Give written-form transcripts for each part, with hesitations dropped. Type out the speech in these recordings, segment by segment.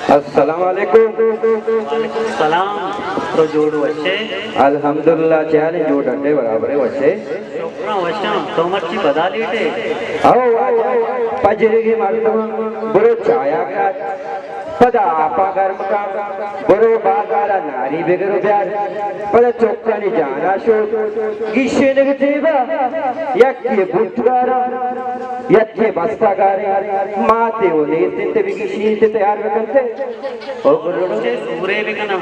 अस्सलाम वालेकुम। सलाम। तो जोड़ो अच्छे अल्हम्दुलिल्लाह चाले जोड़ अड्डे बराबर वच्चे छोकरा वशा तो मर्ची बदा लीटे आओ पजरे के मालूम बुरो छाया का पदा आपा गर्म का बुरो बागारा नारी बेगरो प्यार पदा चौका ने जाना शो गिशे ने जेबा यक्के बुटगारा यक्के बस्तागारे माते वो ने ते बिगिशी ते तैयार करते ओ गुरु सूरे बिकना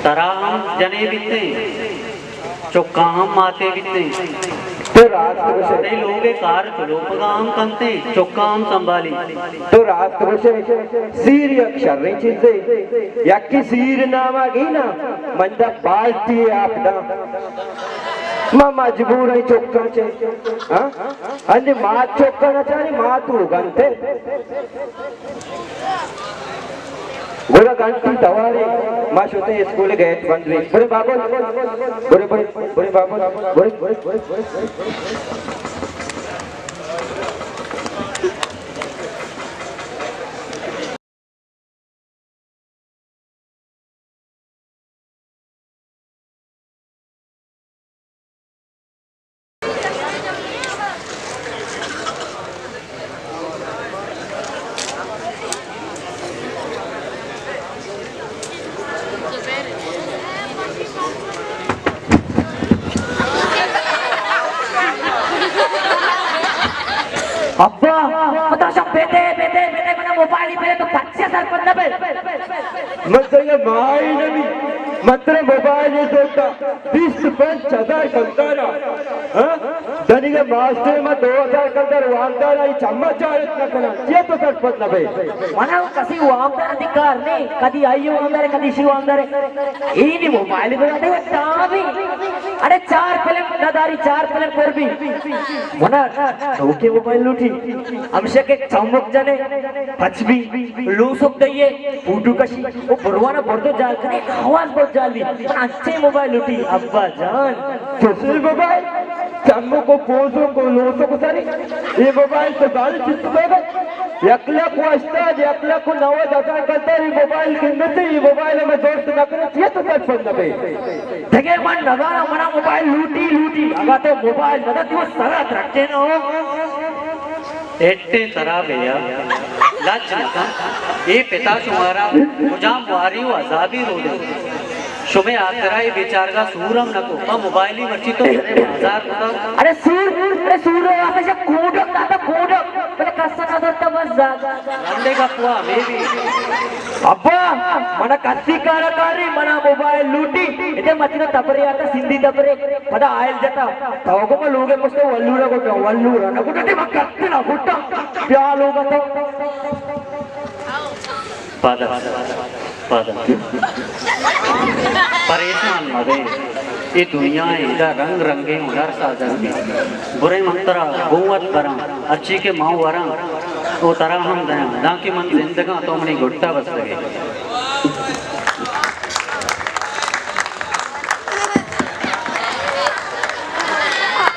तराम जने बिते चौकाम माते बिते तो रात को लोगे कार चलो पगाम कंते चौकाम संभाली तो रात को सीर अक्षर नहीं चीजें यक्की सीर नाम आ गई ना मंदा बाल्टी आपदा मां मजबूर है चौका चे हाँ अन्य माँ चौका ना चाहे माँ तू गंते बोला घंटी तवारे माँ सोते स्कूल गए बंद हुई बोले बाबू बोले बोले बोले बाबू बोले बोले बोले अब्बा पता सब बेटे बेटे बेटे मैंने मोबाइल ही पहले तो 50,000 पर नबे मतलब ये भाई नबी मतलब मोबाइल ये सोता 20,000 कंतारा हाँ धनी के मास्टर में 2,000 कंतार वांदारा ये चम्मच चार इतना करना ये तो सर पर नबे मना कसी वामदार अधिकार नहीं कदी आयु वामदार कदी शिव वामदार ये नहीं मोबाइल पे आते ताबी अरे 4 फिल्म नदारी 4 फिल्म पर भी मना धोखे मोबाइल लूटी हमसे के चमक जाने पचबी लो सब दइए फूटू कशी वो बरवाना बरदो जाल करे आवाज बहुत जाली पर अच्छे मोबाइल लूटी अब्बा जान कैसे मोबाइल चम्मू को पोसो को लोसो को सारी ये मोबाइल तो गाली चित्त देगा 1,00,000 को अस्ताज 1,00,000 को 90,000 करता है मोबाइल कीमत ये मोबाइल में दोस्त ना करे ये तो सच पर नबे देखे मन नगारा मना मोबाइल लूटी लूटी अगर तो मोबाइल नदा वो सरत रखते ना एट्टे तरा भैया लाज नका ये पिता तुम्हारा मुझा मुहारी हो आजादी रो दे शुमे आतरा ये बेचार का सूरम नको अब मोबाइल ही मर्ची तो 1000 बता अरे सूर वहां से कोडक ना तो कोडक मैंने कस्सा ना तो बस जागा अंडे का पुआ मे भी अब्बा मना कस्सी कारकारी मना मोबाइल लूटी इधे मचना तपरे आता सिंधी तपरे पदा आयल जता तवको में लोगे मुझसे वल्लूरा को वल्लूरा ना कुछ ते मक्कते ना फुट्टा क्या लोग तो पादा पादा परेशान मगे ये दुनिया इधर रंग रंगे उधर साजन बुरे मंत्रा गोवत करा अच्छी के माऊ वरंग वो तरह हम दें ना कि मन जिंदगा तो मनी घुट्टा बस लगे